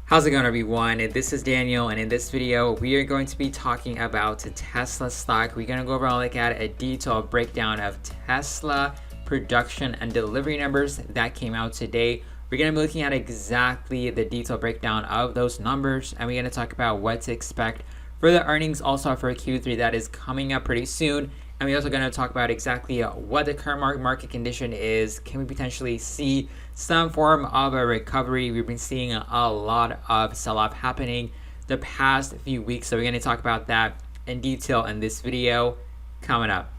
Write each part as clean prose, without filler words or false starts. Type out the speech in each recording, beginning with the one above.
How's it going, everyone? This is Daniel, and in this video we are going to be talking about Tesla stock. We're going to go over and look at a detailed breakdown of Tesla production and delivery numbers that came out today. We're going to be looking at exactly the detailed breakdown of those numbers, and we're going to talk about what to expect for the earnings also for Q3 that is coming up pretty soon. And we're also going to talk about exactly what the current market condition is. Can we potentially see some form of a recovery? We've been seeing a lot of sell-off happening the past few weeks. So we're going to talk about that in detail in this video coming up.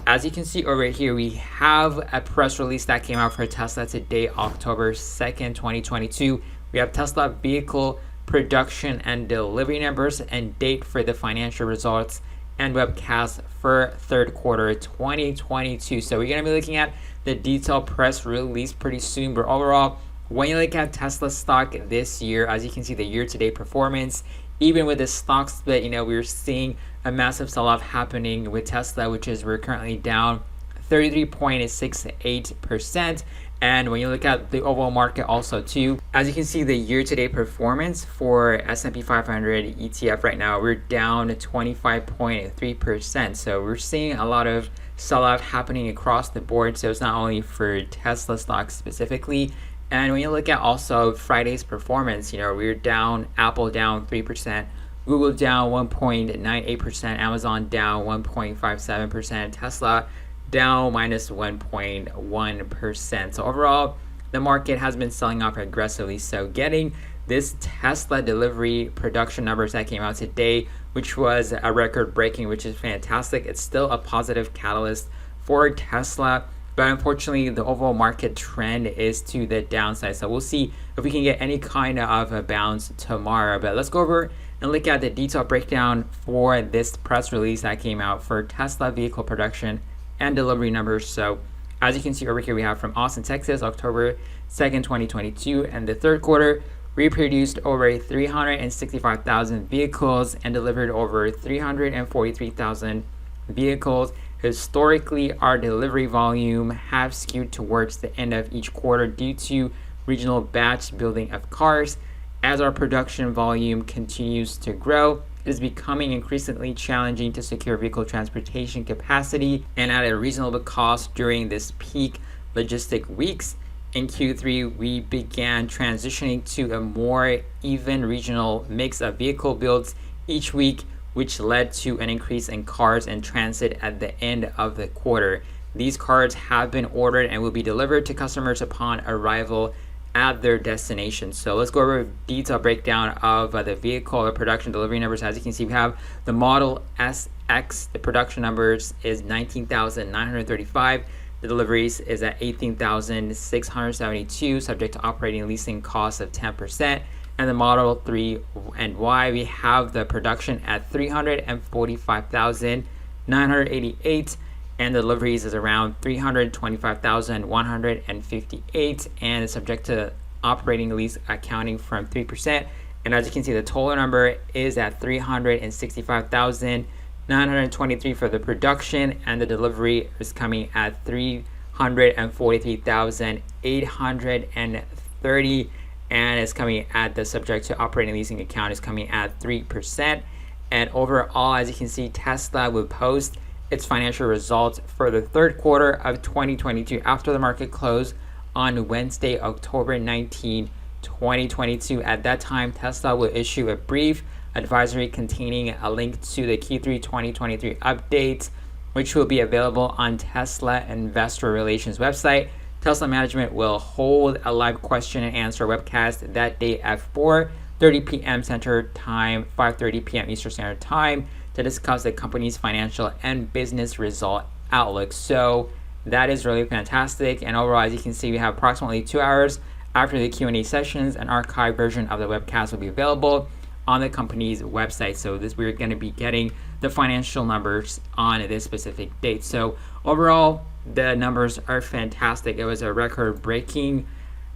As you can see over here, we have a press release that came out for Tesla today, October 2nd, 2022. We have Tesla vehicle production and delivery numbers and date for the financial results and webcast for third quarter 2022. So we're going to be looking at the detailed press release pretty soon. But overall, when you look at Tesla stock this year, as you can see the year-to-date performance, even with the stock split, we're seeing a massive sell-off happening with Tesla, which is we're currently down 33.68%. And when you look at the overall market also too, as you can see the year-to-date performance for S&P 500 ETF right now, we're down 25.3%. So we're seeing a lot of sell-off happening across the board. So it's not only for Tesla stocks specifically. And when you look at also Friday's performance, we're down, Apple down 3%, Google down 1.98%, Amazon down 1.57%, Tesla down minus 1.1%. So overall, the market has been selling off aggressively. So getting this Tesla delivery production numbers that came out today, which was a record breaking, which is fantastic. It's still a positive catalyst for Tesla, but unfortunately the overall market trend is to the downside. So we'll see if we can get any kind of a bounce tomorrow. But let's go over and look at the detailed breakdown for this press release that came out for Tesla vehicle production and delivery numbers. So as you can see over here, we have from Austin, Texas, October 2nd, 2022, and the third quarter, we produced over 365,000 vehicles and delivered over 343,000 vehicles. Historically, our delivery volume have skewed towards the end of each quarter due to regional batch building of cars. As our production volume continues to grow, it is becoming increasingly challenging to secure vehicle transportation capacity and at a reasonable cost during this peak logistic weeks. In Q3, we began transitioning to a more even regional mix of vehicle builds each week, which led to an increase in cars in transit at the end of the quarter. These cars have been ordered and will be delivered to customers upon arrival at their destination. So let's go over a detailed breakdown of the vehicle or production delivery numbers. As you can see, we have the Model SX. The production numbers is 19,935. The deliveries is at 18,672, subject to operating and leasing costs of 10%. And the Model 3 and Y, we have the production at 345,988. And the deliveries is around 325,158 and is subject to operating lease accounting from 3%. And as you can see, the total number is at 365,923 for the production, and the delivery is coming at 343,830, and it's coming at the subject to operating leasing account is coming at 3%. And overall, as you can see, Tesla will post its financial results for the third quarter of 2022 after the market closed on Wednesday, October 19, 2022. At that time, Tesla will issue a brief advisory containing a link to the Q3 2023 updates, which will be available on Tesla Investor Relations website. Tesla management will hold a live question and answer webcast that day at 4:30 p.m. Central Time, 5:30 p.m. Eastern Standard Time, to discuss the company's financial and business result outlook. So that is really fantastic. And overall, as you can see, we have approximately 2 hours after the Q&A sessions. An archived version of the webcast will be available on the company's website. So we're going to be getting the financial numbers on this specific date. So overall, the numbers are fantastic. It was a record-breaking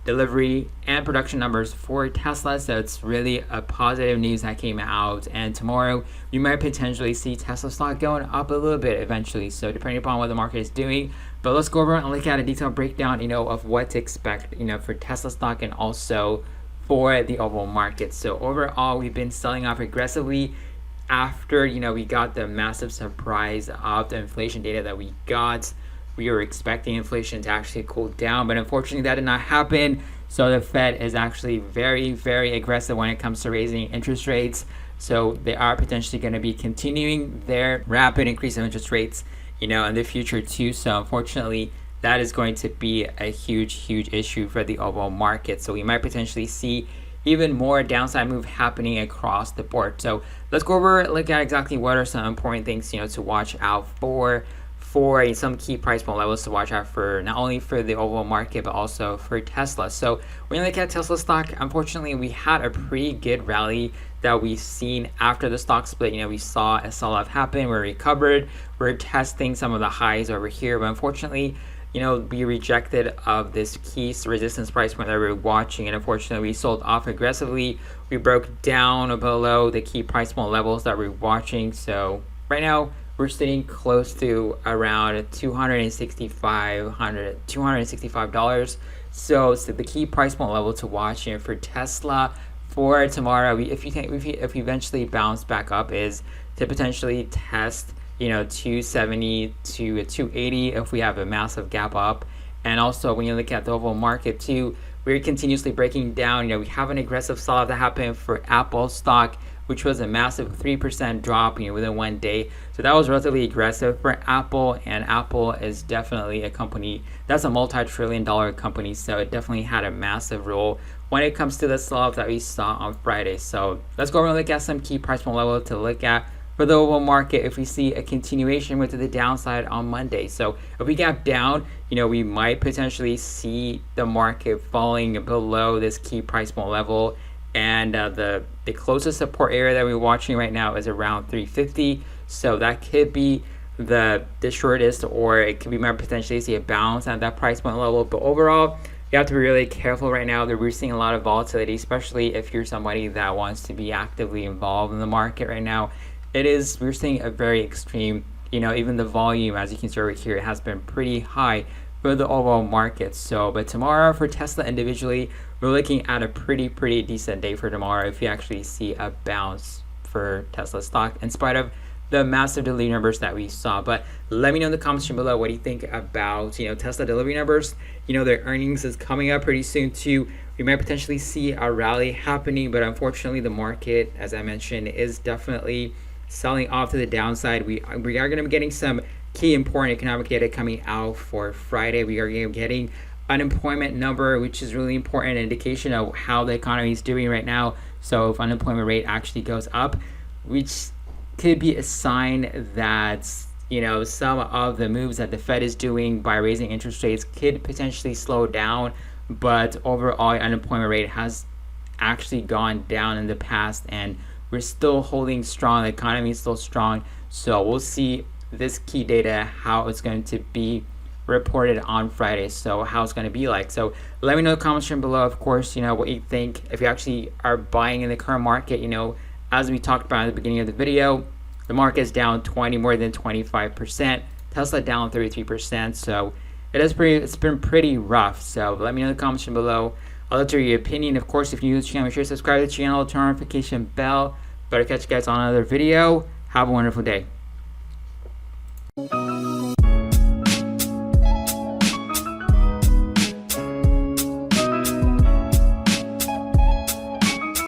delivery and production numbers for Tesla, so it's really a positive news that came out. And tomorrow you might potentially see Tesla stock going up a little bit eventually, so depending upon what the market is doing. But let's go over and look at a detailed breakdown of what to expect for Tesla stock and also for the overall market. So overall, we've been selling off aggressively after we got the massive surprise of the inflation data that we got. We were expecting inflation to actually cool down, but unfortunately that did not happen. So the Fed is actually very, very aggressive when it comes to raising interest rates. So they are potentially going to be continuing their rapid increase in interest rates, in the future too. So unfortunately, that is going to be a huge issue for the overall market. So we might potentially see even more downside move happening across the board. So let's go over, look at exactly what are some important things, to watch out for some key price point levels to watch out for, not only for the overall market, but also for Tesla. So when you look at Tesla stock, unfortunately, we had a pretty good rally that we've seen after the stock split. We saw a sell-off happen, we recovered, we're testing some of the highs over here, but unfortunately, we rejected of this key resistance price point that we were watching, and unfortunately we sold off aggressively. We broke down below the key price point levels that we're watching. So right now we're sitting close to around $265. So the key price point level to watch for Tesla for tomorrow, if we eventually bounce back up, is to potentially test 270 to 280 if we have a massive gap up. And also when you look at the overall market too, we're continuously breaking down. We have an aggressive sell-off that happened for Apple stock, which was a massive 3% drop within 1 day. So that was relatively aggressive for Apple, and Apple is definitely a company that's a multi-trillion-dollar company, so it definitely had a massive role when it comes to the sell-off that we saw on Friday. So let's go over and look at some key price point level to look at for the overall market if we see a continuation with the downside on Monday. So if we gap down, we might potentially see the market falling below this key price point level. And the closest support area that we're watching right now is around 350. So that could be the shortest, or it could be more potentially see a bounce at that price point level. But overall, you have to be really careful right now that we're seeing a lot of volatility, especially if you're somebody that wants to be actively involved in the market right now. We're seeing a very extreme, even the volume, as you can see over here, it has been pretty high for the overall market. So, but tomorrow for Tesla individually, we're looking at a pretty decent day for tomorrow if you actually see a bounce for Tesla stock in spite of the massive delivery numbers that we saw. But let me know in the comments section below what do you think about Tesla delivery numbers. Their earnings is coming up pretty soon too. We might potentially see a rally happening, but unfortunately the market, as I mentioned, is definitely selling off to the downside. We are going to be getting some key important economic data coming out for Friday. We are getting unemployment number, which is really important indication of how the economy is doing right now. So if unemployment rate actually goes up, which could be a sign that some of the moves that the Fed is doing by raising interest rates could potentially slow down. But overall, unemployment rate has actually gone down in the past, and we're still holding strong. The economy is still strong. So we'll see this key data, how it's going to be reported on Friday. So how it's going to be like. So let me know in the comments section below, of course, what you think. If you actually are buying in the current market, as we talked about at the beginning of the video, the market is down more than 25%. Tesla down 33%. So it's been pretty rough. So let me know in the comments section below. I'll let your opinion. Of course, if you're new to the channel, make sure to subscribe to the channel, turn on notification bell. Better catch you guys on another video. Have a wonderful day.